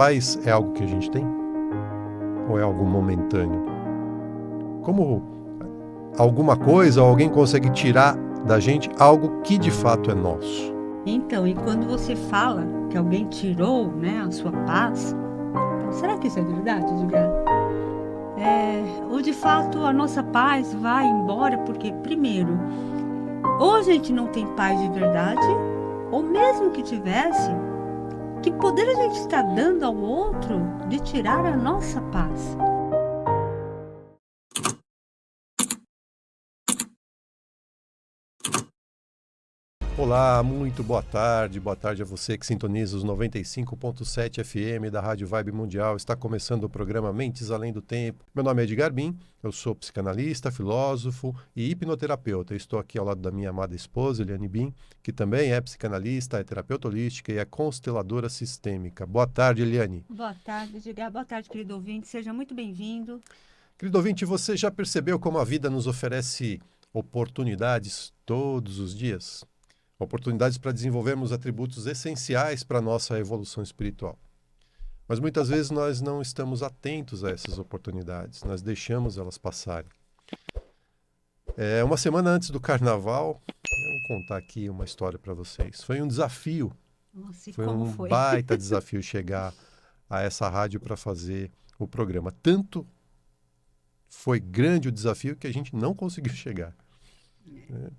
Paz é algo que a gente tem? Ou é algo momentâneo? Como alguma coisa ou alguém consegue tirar da gente algo que de fato é nosso? Então, e quando você fala que alguém tirou, né, a sua paz, então, será que isso é verdade, Edgar? Ou de fato a nossa paz vai embora porque, primeiro, ou a gente não tem paz de verdade, ou mesmo que tivesse, que poder a gente está dando ao outro de tirar a nossa paz? Olá, muito boa tarde. Boa tarde a você que sintoniza os 95.7 FM da Rádio Vibe Mundial. Está começando o programa Mentes Além do Tempo. Meu nome é Edgar Bin, eu sou psicanalista, filósofo e hipnoterapeuta. Estou aqui ao lado da minha amada esposa, Eliane Bin, que também é psicanalista, é terapeuta holística e é consteladora sistêmica. Boa tarde, Eliane. Boa tarde, Edgar. Boa tarde, querido ouvinte. Seja muito bem-vindo. Querido ouvinte, você já percebeu como a vida nos oferece oportunidades todos os dias? Oportunidades para desenvolvermos atributos essenciais para a nossa evolução espiritual. Mas muitas vezes nós não estamos atentos a essas oportunidades, nós deixamos elas passarem. Uma semana antes do carnaval, eu vou contar aqui uma história para vocês. Foi um desafio, Nossa, e foi como um foi? baita desafio chegar a essa rádio para fazer o programa. Tanto foi grande o desafio que a gente não conseguiu chegar. Para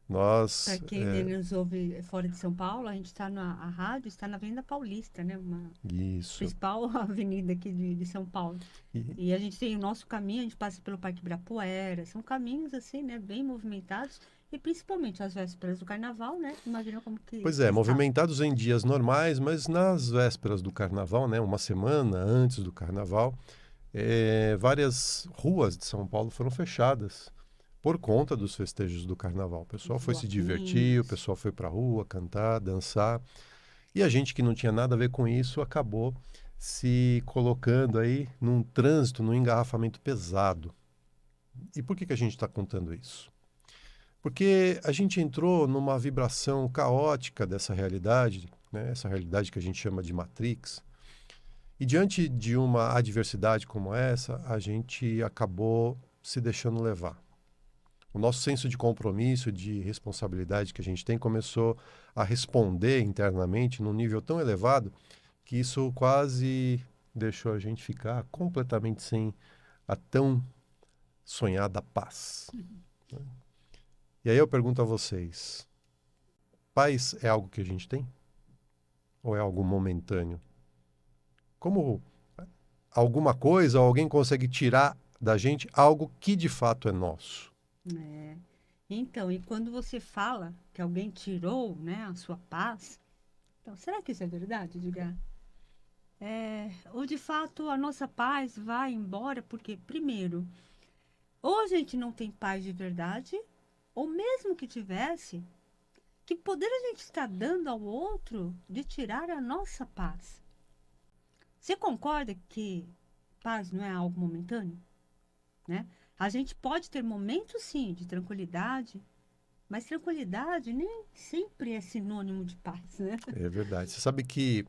Nós, quem nos ouve fora de São Paulo, a gente está a rádio está na Avenida Paulista, né? Uma isso. principal avenida aqui de São Paulo. E, E a gente tem o nosso caminho, a gente passa pelo Parque Ibirapuera, são caminhos assim, né, bem movimentados, e principalmente às vésperas do carnaval, né? Imagina como Pois que é, está. movimentados em dias normais, mas nas vésperas do carnaval, né, uma semana antes do carnaval, várias ruas de São Paulo foram fechadas por conta dos festejos do carnaval. O pessoal Os foi se divertir, o bloquinhos. pessoal foi para a rua cantar, dançar, e a gente que não tinha nada a ver com isso acabou se colocando aí num trânsito, num engarrafamento pesado. E por que que a gente está contando isso? Porque a gente entrou numa vibração caótica dessa realidade, né? Essa realidade que a gente chama de Matrix. E diante de uma adversidade como essa, a gente acabou se deixando levar. O nosso senso de compromisso, de responsabilidade que a gente tem, começou a responder internamente num nível tão elevado que isso quase deixou a gente ficar completamente sem a tão sonhada paz. E aí eu pergunto a vocês: paz é algo que a gente tem? Ou é algo momentâneo? Como alguma coisa ou alguém consegue tirar da gente algo que de fato é nosso? É. Então, e quando você fala que alguém tirou, né, a sua paz, então, será que isso é verdade, Edgar? Ou de fato a nossa paz vai embora porque, primeiro, ou a gente não tem paz de verdade, ou mesmo que tivesse, que poder a gente está dando ao outro de tirar a nossa paz? Você concorda que paz não é algo momentâneo, né? A gente pode ter momentos, sim, de tranquilidade, mas tranquilidade nem sempre é sinônimo de paz, né? É verdade. Você sabe que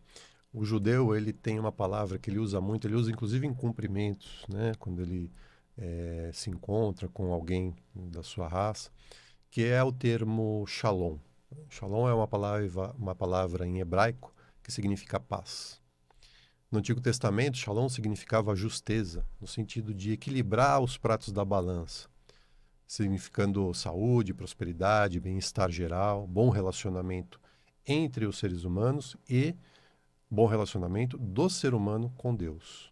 o judeu ele tem uma palavra que ele usa muito, ele usa inclusive em cumprimentos, né? Quando ele se encontra com alguém da sua raça, que é o termo shalom. Shalom é uma palavra em hebraico que significa paz. No Antigo Testamento, shalom significava justeza, no sentido de equilibrar os pratos da balança, significando saúde, prosperidade, bem-estar geral, bom relacionamento entre os seres humanos e bom relacionamento do ser humano com Deus.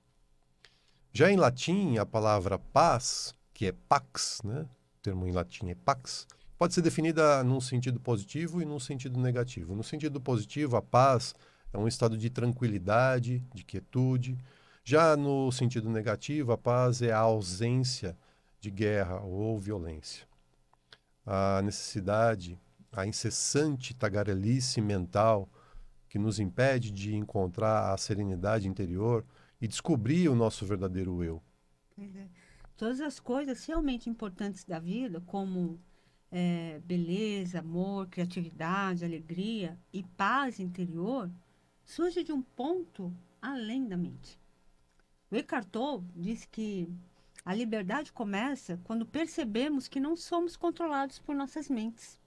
Já em latim, a palavra paz, que é pax, né? O termo em latim é pax, pode ser definida num sentido positivo e num sentido negativo. No sentido positivo, a paz é um estado de tranquilidade, de quietude. Já no sentido negativo, a paz é a ausência de guerra ou violência. A necessidade, a incessante tagarelice mental que nos impede de encontrar a serenidade interior e descobrir o nosso verdadeiro eu. Pois é. Todas as coisas realmente importantes da vida, como beleza, amor, criatividade, alegria e paz interior, surge de um ponto além da mente. O Eckhart Tolle diz que a liberdade começa quando percebemos que não somos controlados por nossas mentes.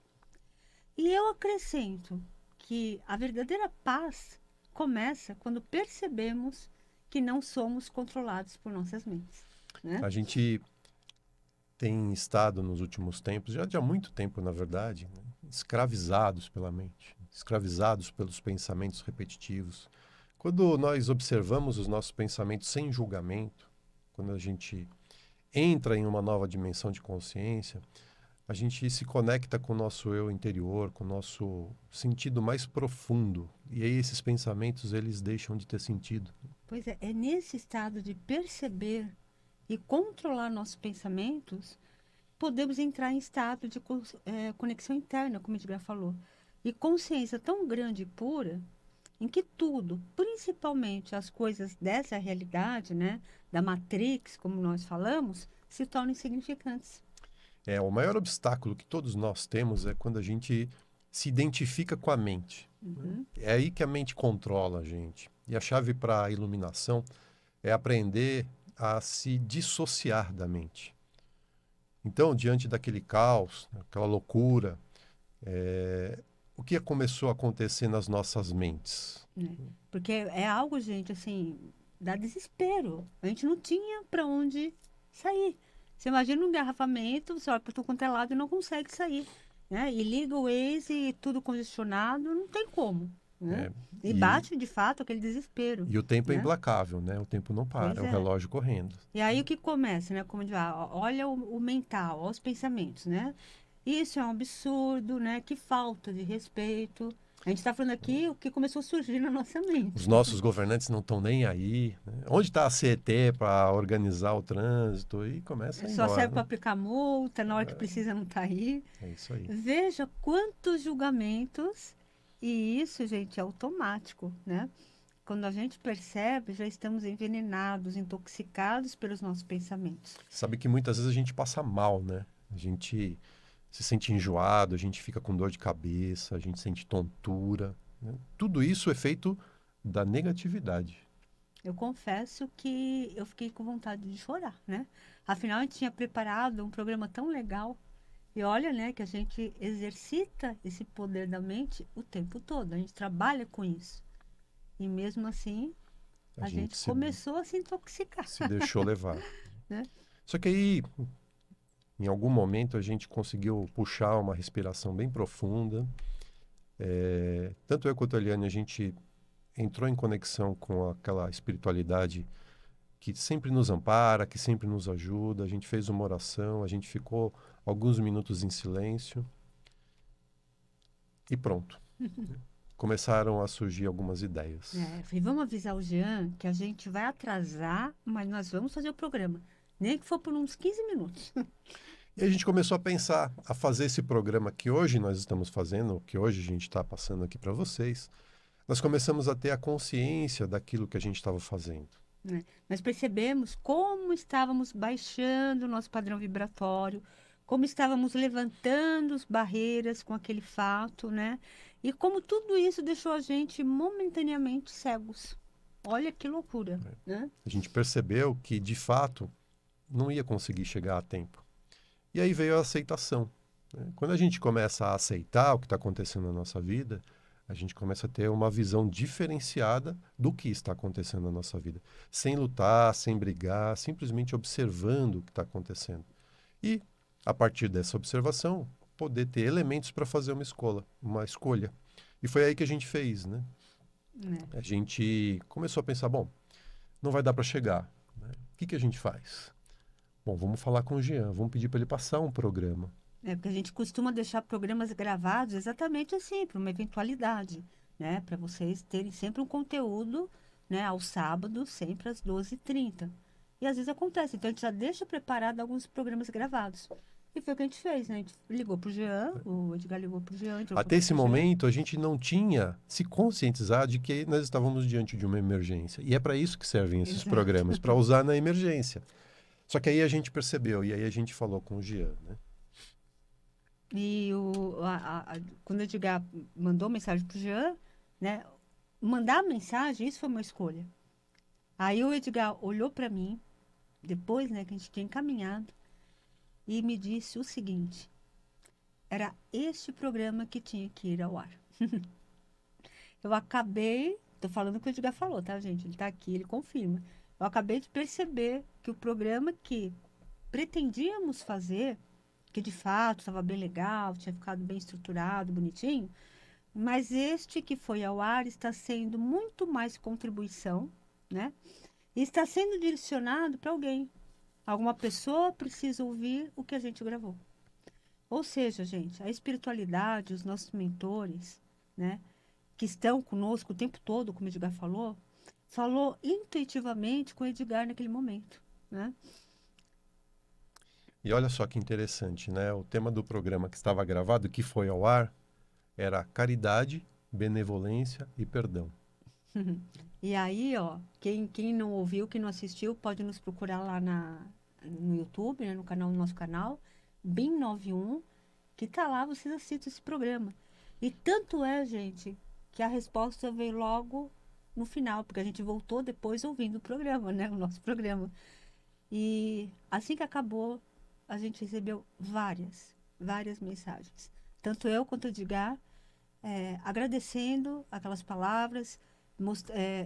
E eu acrescento que a verdadeira paz começa quando percebemos que não somos controlados por nossas mentes, né? A gente tem estado nos últimos tempos, já há muito tempo, na verdade, né, escravizados pela mente, escravizados pelos pensamentos repetitivos. Quando nós observamos os nossos pensamentos sem julgamento, quando a gente entra em uma nova dimensão de consciência, a gente se conecta com o nosso eu interior, com o nosso sentido mais profundo. E aí esses pensamentos, eles deixam de ter sentido. Pois é, é nesse estado de perceber e controlar nossos pensamentos, podemos entrar em estado de conexão interna, como o Edgar falou, e consciência tão grande e pura, em que tudo, principalmente as coisas dessa realidade, né, da Matrix, como nós falamos, se tornam insignificantes. O maior obstáculo que todos nós temos é quando a gente se identifica com a mente. Uhum. É aí que a mente controla a gente. E a chave para a iluminação é aprender a se dissociar da mente. Então, diante daquele caos, aquela loucura, o que começou a acontecer nas nossas mentes? Né? Porque é algo, gente, assim, dá desespero. A gente não tinha para onde sair. Você imagina um engarrafamento, você olha para tudo quanto é lado e não consegue sair. Né? E liga o Waze, tudo congestionado, não tem como. Né? E bate, de fato, aquele desespero. E o tempo é né? implacável, né? O tempo não para, Pois é o é. relógio correndo. E aí o que começa, né? Como diz, olha o mental, olha os pensamentos, né? Isso é um absurdo, né? Que falta de respeito. A gente está falando aqui o que começou a surgir na nossa mente. Os nossos governantes não estão nem aí. Né? Onde está a CET para organizar o trânsito? E começa a ir Só serve para embora. aplicar multa, na hora que precisa não está aí. É isso aí. Veja quantos julgamentos, e isso, gente, é automático, né? Quando a gente percebe, já estamos envenenados, intoxicados pelos nossos pensamentos. Sabe que muitas vezes a gente passa mal, né? A gente se sente enjoado, a gente fica com dor de cabeça, a gente sente tontura. Né? Tudo isso é feito da negatividade. Eu confesso que eu fiquei com vontade de chorar, né? Afinal, a gente tinha preparado um programa tão legal. E olha, né, que a gente exercita esse poder da mente o tempo todo. A gente trabalha com isso. E mesmo assim, a gente começou a se intoxicar. Se deixou levar. Né? Só que aí, em algum momento, a gente conseguiu puxar uma respiração bem profunda. Tanto eu quanto a Eliane, a gente entrou em conexão com aquela espiritualidade que sempre nos ampara, que sempre nos ajuda. A gente fez uma oração, a gente ficou alguns minutos em silêncio e pronto. Começaram a surgir algumas ideias. E vamos avisar o Jean que a gente vai atrasar, mas nós vamos fazer o programa. Nem que for por uns 15 minutos. E a gente começou a pensar, a fazer esse programa que hoje nós estamos fazendo, que hoje a gente está passando aqui para vocês. Nós começamos a ter a consciência daquilo que a gente estava fazendo. Nós percebemos como estávamos baixando o nosso padrão vibratório, como estávamos levantando as barreiras com aquele fato, né? E como tudo isso deixou a gente momentaneamente cegos. Olha que loucura, né? A gente percebeu que, de fato, não ia conseguir chegar a tempo. E aí veio a aceitação. Né? Quando a gente começa a aceitar o que está acontecendo na nossa vida, a gente começa a ter uma visão diferenciada do que está acontecendo na nossa vida. Sem lutar, sem brigar, simplesmente observando o que está acontecendo. E, a partir dessa observação, poder ter elementos para fazer uma escolha. E foi aí que a gente fez, né? A gente começou a pensar, bom, não vai dar para chegar. Né? O que a gente faz? Bom, vamos falar com o Jean, vamos pedir para ele passar um programa. Porque a gente costuma deixar programas gravados exatamente assim, para uma eventualidade, né? Para vocês terem sempre um conteúdo, né? Aos sábados, sempre às 12h30. E às vezes acontece, então a gente já deixa preparado alguns programas gravados. E foi o que a gente fez, né? A gente ligou pro Jean, o Edgar ligou pro Jean. Até esse momento, a gente não tinha se conscientizado de que nós estávamos diante de uma emergência. E é para isso que servem esses programas, para usar na emergência. Só que aí a gente percebeu, e aí a gente falou com o Jean, né? E quando o Edgar mandou mensagem pro Jean, né? Mandar a mensagem, isso foi uma escolha. Aí o Edgar olhou para mim, depois, né, que a gente tinha encaminhado, e me disse o seguinte: era este programa que tinha que ir ao ar. Eu acabei, tô falando o que o Edgar falou, tá, gente? Ele tá aqui, ele confirma. Eu acabei de perceber que o programa que pretendíamos fazer, que de fato estava bem legal, tinha ficado bem estruturado, bonitinho, mas este que foi ao ar está sendo muito mais contribuição, né? E está sendo direcionado para alguém. Alguma pessoa precisa ouvir o que a gente gravou. Ou seja, gente, a espiritualidade, os nossos mentores, né, que estão conosco o tempo todo, como o Edgar falou, falou intuitivamente com o Edgar naquele momento, né? E olha só que interessante, né? O tema do programa que estava gravado, que foi ao ar, era caridade, benevolência e perdão. E aí, ó, quem não ouviu, quem não assistiu, pode nos procurar lá no YouTube, né, no canal, no nosso canal, BIM91, que tá lá, vocês assistem esse programa. E tanto é, gente, que a resposta veio logo no final, porque a gente voltou depois ouvindo o programa, né, o nosso programa. E assim que acabou, a gente recebeu várias mensagens. Tanto eu quanto o Edgar, agradecendo aquelas palavras,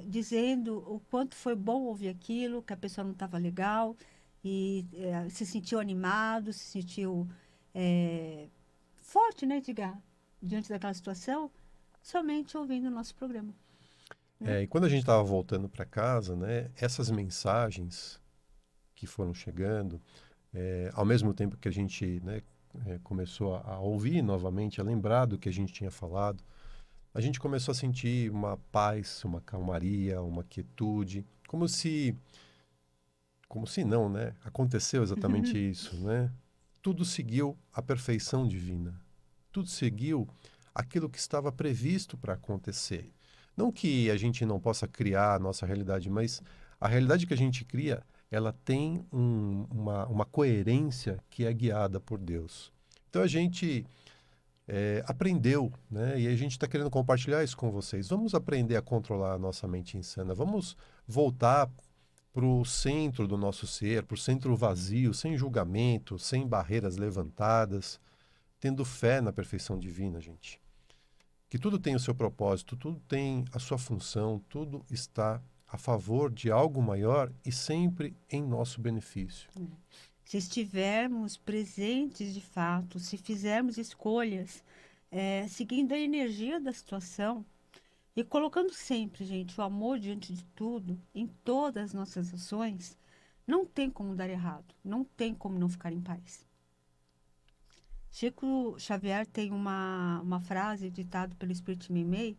dizendo o quanto foi bom ouvir aquilo, que a pessoa não estava legal e se sentiu animado, se sentiu é, forte, né, Edgar, diante daquela situação, somente ouvindo o nosso programa, né? E quando a gente estava voltando para casa, né, essas mensagens que foram chegando, ao mesmo tempo que a gente, né, começou a ouvir novamente, a lembrar do que a gente tinha falado, a gente começou a sentir uma paz, uma calmaria, uma quietude, como se não, né? Aconteceu exatamente isso, né? Tudo seguiu a perfeição divina. Tudo seguiu aquilo que estava previsto para acontecer. Não que a gente não possa criar a nossa realidade, mas a realidade que a gente cria, ela tem uma coerência que é guiada por Deus. Então a gente aprendeu, né? E a gente está querendo compartilhar isso com vocês. Vamos aprender a controlar a nossa mente insana. Vamos voltar para o centro do nosso ser, para o centro vazio, sem julgamento, sem barreiras levantadas, tendo fé na perfeição divina, gente. Que tudo tem o seu propósito, tudo tem a sua função, tudo está a favor de algo maior e sempre em nosso benefício. Se estivermos presentes de fato, se fizermos escolhas, seguindo a energia da situação e colocando sempre, gente, o amor diante de tudo, em todas as nossas ações, não tem como dar errado, não tem como não ficar em paz. Chico Xavier tem uma frase ditada pelo Espírito Mimei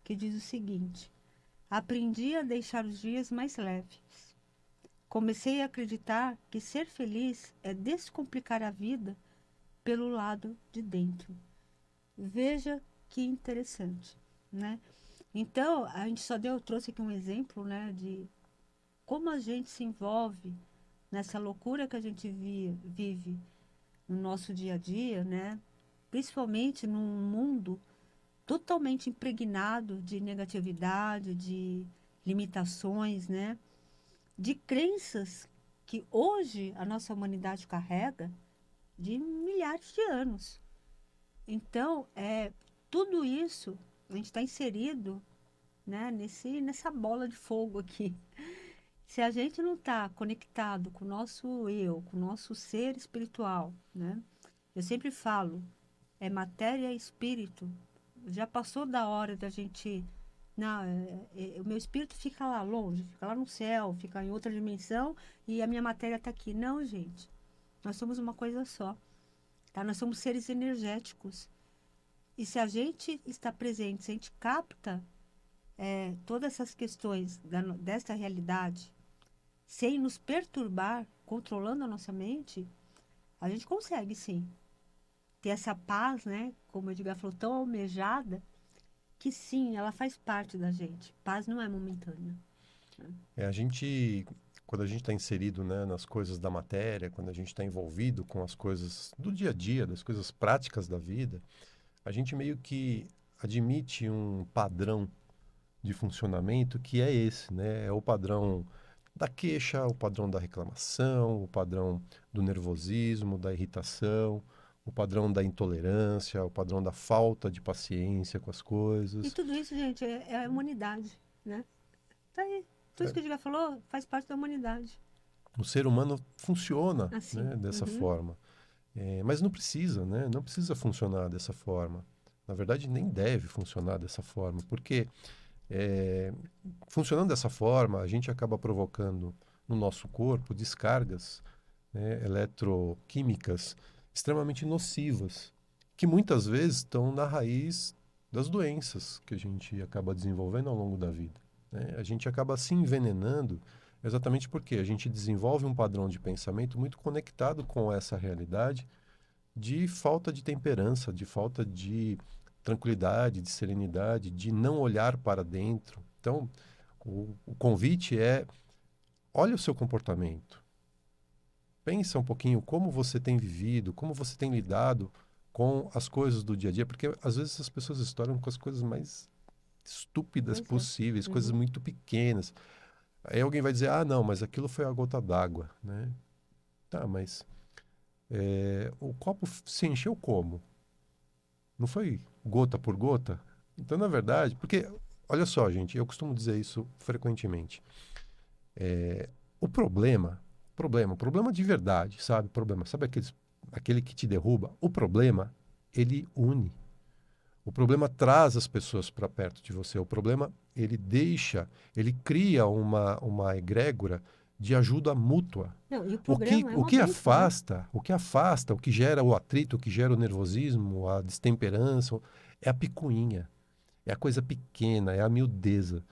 que diz o seguinte: aprendi a deixar os dias mais leves. Comecei a acreditar que ser feliz é descomplicar a vida pelo lado de dentro. Veja que interessante, né? Então, a gente trouxe aqui um exemplo, né, de como a gente se envolve nessa loucura que a gente vive no nosso dia a dia, né? Principalmente num mundo totalmente impregnado de negatividade, de limitações, né? De crenças que hoje a nossa humanidade carrega de milhares de anos. Então, tudo isso a gente está inserido, né, nessa bola de fogo aqui. Se a gente não está conectado com o nosso eu, com o nosso ser espiritual, né? Eu sempre falo, é matéria e espírito. Já passou da hora da gente. Não, o meu espírito fica lá longe, fica lá no céu, fica em outra dimensão e a minha matéria está aqui. Não, gente. Nós somos uma coisa só. Tá? Nós somos seres energéticos. E se a gente está presente, se a gente capta todas essas questões desta realidade, sem nos perturbar, controlando a nossa mente, a gente consegue sim ter essa paz, né? Como o Edgar falou, tão almejada, que sim, ela faz parte da gente. Paz não é momentânea. A gente, quando a gente está inserido, né, nas coisas da matéria, quando a gente está envolvido com as coisas do dia a dia, das coisas práticas da vida, a gente meio que admite um padrão de funcionamento que é esse, né? É o padrão da queixa, o padrão da reclamação, o padrão do nervosismo, da irritação, o padrão da intolerância, o padrão da falta de paciência com as E coisas. tudo isso, gente, é a humanidade, né? Tá aí. Tudo isso É, que a gente já falou faz parte da humanidade. o ser humano funciona, Assim. né, dessa Uhum. forma. Mas não precisa, né? Não precisa funcionar dessa forma. Na verdade, nem deve funcionar dessa forma, porque é, funcionando dessa forma, a gente acaba provocando no nosso corpo descargas, né, eletroquímicas extremamente nocivas, que muitas vezes estão na raiz das doenças que a gente acaba desenvolvendo ao longo da vida, né? A gente acaba se envenenando exatamente porque a gente desenvolve um padrão de pensamento muito conectado com essa realidade de falta de temperança, de falta de tranquilidade, de serenidade, de não olhar para dentro. Então, o convite é: olha o seu comportamento. Pensa um pouquinho como você tem vivido, como você tem lidado com as coisas do dia a dia, porque às vezes as pessoas estouram com as coisas mais estúpidas Pois é. possíveis, coisas Uhum. muito pequenas. Aí alguém vai dizer: ah, não, mas aquilo foi a gota d'água, né? Tá, mas o copo se encheu como? Não foi gota por gota? Então, na verdade, porque, olha só, gente, eu costumo dizer isso frequentemente. O problema de verdade, sabe? Problema, sabe aquele que te derruba? O problema, ele une. O problema traz as pessoas para perto de você. O problema, ele cria uma egrégora de ajuda mútua. Não, e o O que, programa é o uma que bênção, né? afasta, o que afasta, o que gera o atrito, o que gera o nervosismo, a destemperança, é a picuinha, é a coisa pequena, é a miudeza,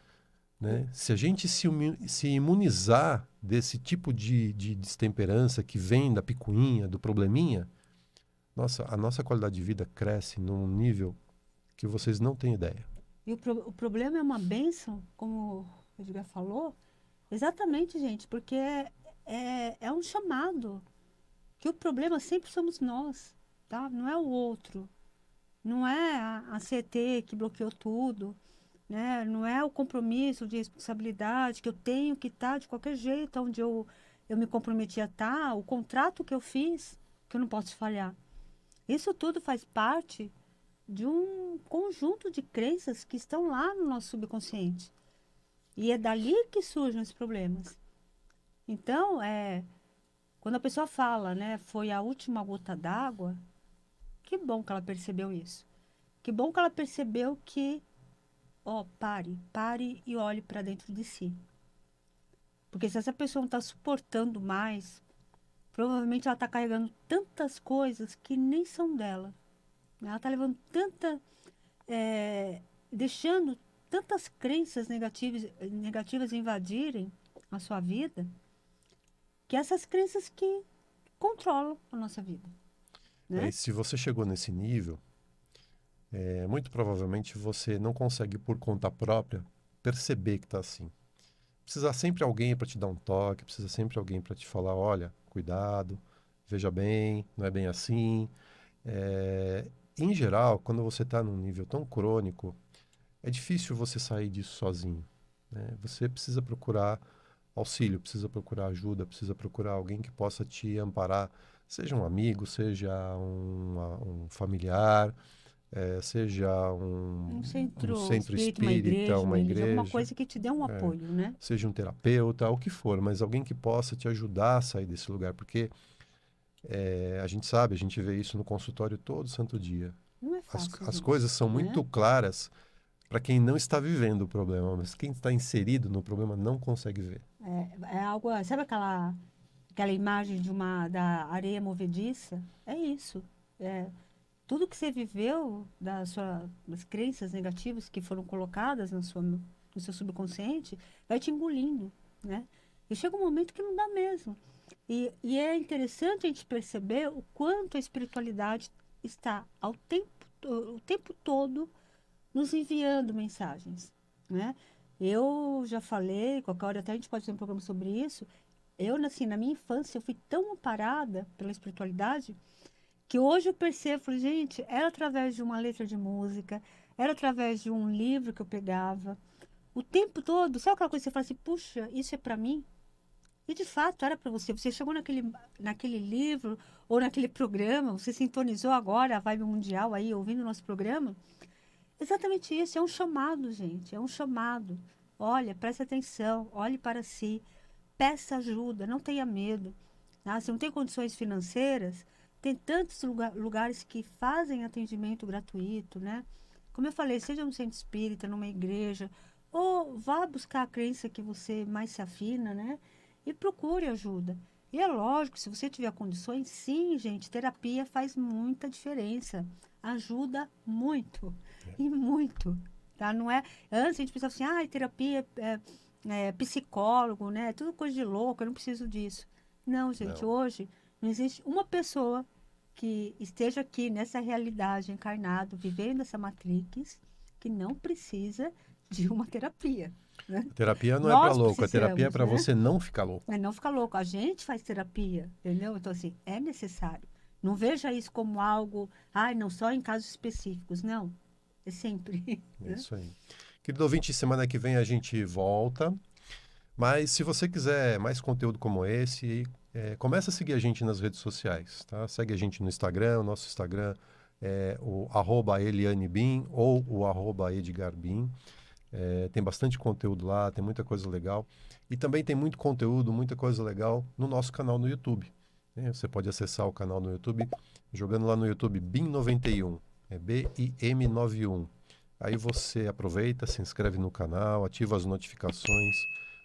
né? Se a gente se imunizar desse tipo de destemperança que vem da picuinha, do probleminha, nossa, a nossa qualidade de vida cresce num nível que vocês não têm ideia. E o problema é uma bênção, como o Edgar falou, exatamente, gente, porque é um chamado, que o problema sempre somos nós, tá? Não é o outro, não é a CT que bloqueou tudo, né? Não é o compromisso de responsabilidade que eu tenho que estar de qualquer jeito, onde eu me comprometi a estar, o contrato que eu fiz, que eu não posso falhar. Isso tudo faz parte de um conjunto de crenças que estão lá no nosso subconsciente. E é dali que surgem os problemas. Então, quando a pessoa fala, né, foi a última gota d'água, que bom que ela percebeu isso. Que bom que ela percebeu que, ó, pare e olhe para dentro de si. Porque se essa pessoa não está suportando mais, provavelmente ela está carregando tantas coisas que nem são dela. Ela está levando é, deixando tantas crenças negativas invadirem a sua vida, que essas crenças que controlam a nossa vida, E né? se você chegou nesse nível, muito provavelmente você não consegue por conta própria perceber que está assim. Precisa sempre alguém para te dar um toque, precisa sempre alguém para te falar: olha, cuidado, veja bem, não é bem assim. Em geral, quando você está num nível tão crônico, é difícil você sair disso sozinho, né? Você precisa procurar auxílio, precisa procurar ajuda, precisa procurar alguém que possa te amparar, seja um amigo, seja um familiar, seja Um um centro centro espírita, espírita, uma uma igreja, alguma igreja, coisa que te dê um é, apoio, né? seja um terapeuta, o que for, mas alguém que possa te ajudar a sair desse lugar, porque a gente sabe, a gente vê isso no consultório todo santo dia. Não é As, fácil, as coisas gente, são né? muito claras para quem não está vivendo o problema, mas quem está inserido no problema não consegue ver. É algo, sabe aquela imagem da areia movediça? É isso. É, tudo que você viveu das crenças negativas que foram colocadas no seu subconsciente vai te engolindo, né? E chega um momento que não dá mesmo. E é interessante a gente perceber o quanto a espiritualidade está o tempo todo nos enviando mensagens, né? Eu já falei, qualquer hora até a gente pode ter um programa sobre isso. Eu, assim, na minha infância, eu fui tão amparada pela espiritualidade que hoje eu percebo, falei, gente, era através de uma letra de música, era através de um livro que eu pegava, o tempo todo, sabe aquela coisa que você fala assim, puxa, isso é para mim? E de fato era para você. Você chegou naquele livro ou naquele programa, você sintonizou agora a vibe mundial aí, ouvindo o nosso programa. Exatamente isso, é um chamado, gente, é um chamado. Olha, preste atenção, olhe para si, peça ajuda, não tenha medo. Ah, se não tem condições financeiras, tem tantos lugares que fazem atendimento gratuito, né? Como eu falei, seja no centro espírita, numa igreja, ou vá buscar a crença que você mais se afina, né? E procure ajuda. E é lógico, se você tiver condições, sim, gente, terapia faz muita diferença. Ajuda muito, e muito, tá? Não é... Antes a gente pensava assim, ah, terapia é psicólogo, né? Tudo coisa de louco, eu não preciso disso. Não, gente, Não, hoje não existe uma pessoa que esteja aqui nessa realidade, encarnado, vivendo essa matrix, que não precisa de uma terapia, né? a terapia não é para Nós louco, a terapia é precisamos, para né? você não ficar louco. É não ficar louco. A gente faz terapia, entendeu? Então, assim, é necessário. Não veja isso como algo, ai, não só em casos específicos, não. É sempre, É né? isso aí. Querido ouvinte, semana que vem a gente volta. Mas se você quiser mais conteúdo como esse, começa a seguir a gente nas redes sociais, tá? Segue a gente no Instagram, o nosso Instagram é o @ElianeBim ou o @EdgarBim. Tem bastante conteúdo lá, tem muita coisa legal. E também tem muito conteúdo, muita coisa legal no nosso canal no YouTube, né? Você pode acessar o canal no YouTube jogando lá no YouTube BIM91, é BIM91. Aí você aproveita, se inscreve no canal, ativa as notificações,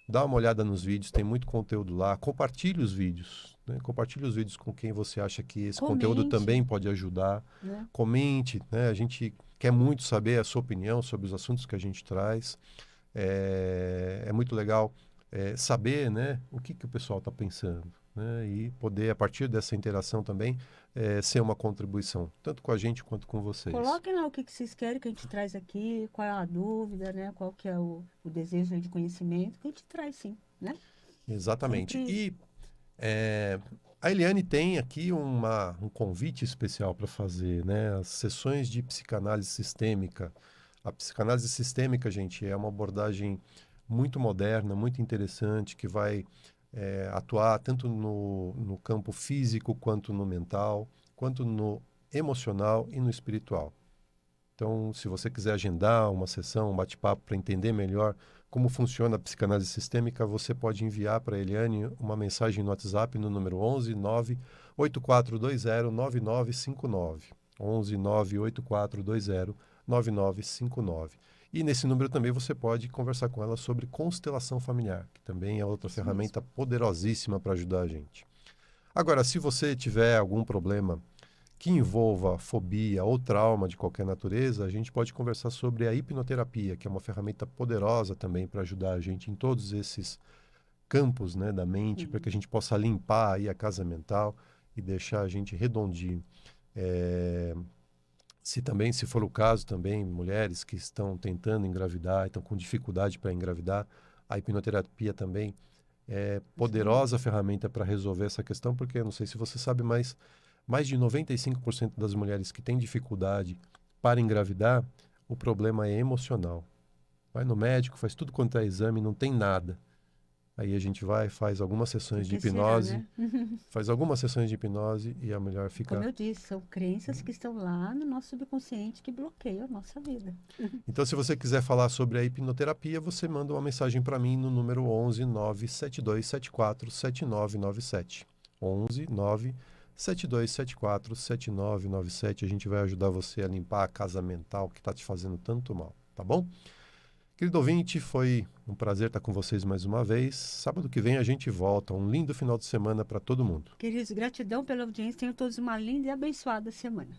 dá uma olhada nos vídeos, tem muito conteúdo lá. Compartilhe os vídeos, né? Compartilhe os vídeos com quem você acha que esse conteúdo Comente, também pode ajudar. né? Comente, né? A gente quer muito saber a sua opinião sobre os assuntos que a gente traz. É muito legal saber, né, o que, que o pessoal está pensando, né? E poder, a partir dessa interação também, ser uma contribuição, tanto com a gente quanto com vocês. Coloquem lá o que vocês querem que a gente traz aqui, qual é a dúvida, né? Qual que é o desejo aí de conhecimento, que a gente traz sim, né? Exatamente. Sempre. E a Eliane tem aqui um convite especial para fazer, né? As sessões de psicanálise sistêmica. A psicanálise sistêmica, gente, é uma abordagem muito moderna, muito interessante, que vai atuar tanto no campo físico, quanto no mental, quanto no emocional e no espiritual. Então, se você quiser agendar uma sessão, um bate-papo para entender melhor como funciona a psicanálise sistêmica, você pode enviar para a Eliane uma mensagem no WhatsApp no número 11 98420 9959. 11 98420 9959. E nesse número também você pode conversar com ela sobre constelação familiar, que também é outra Isso mesmo. ferramenta poderosíssima para ajudar a gente. Agora, se você tiver algum problema que envolva fobia ou trauma de qualquer natureza, a gente pode conversar sobre a hipnoterapia, que é uma ferramenta poderosa também para ajudar a gente em todos esses campos, né, da mente, para que a Sim. gente possa limpar aí a casa mental e deixar a gente redondinho. É, se for o caso também, mulheres que estão tentando engravidar, estão com dificuldade para engravidar, a hipnoterapia também é Isso mesmo. poderosa ferramenta para resolver essa questão, porque eu não sei se você sabe, mas mais de 95% das mulheres que têm dificuldade para engravidar, o problema é emocional. Vai no médico, faz tudo quanto é exame, não tem nada. Aí a gente vai, Por que será, né? faz algumas sessões de hipnose e a mulher Como fica. eu disse, são crenças que estão lá no nosso subconsciente que bloqueiam a nossa vida. Então, se você quiser falar sobre a hipnoterapia, você manda uma mensagem para mim no número 11 97274 7997. 11 97274 7997. A gente vai ajudar você a limpar a casa mental que está te fazendo tanto mal, tá bom? Querido ouvinte, foi um prazer estar com vocês mais uma vez. Sábado que vem a gente volta. Um lindo final de semana para todo mundo. Queridos, gratidão pela audiência. Tenham todos uma linda e abençoada semana.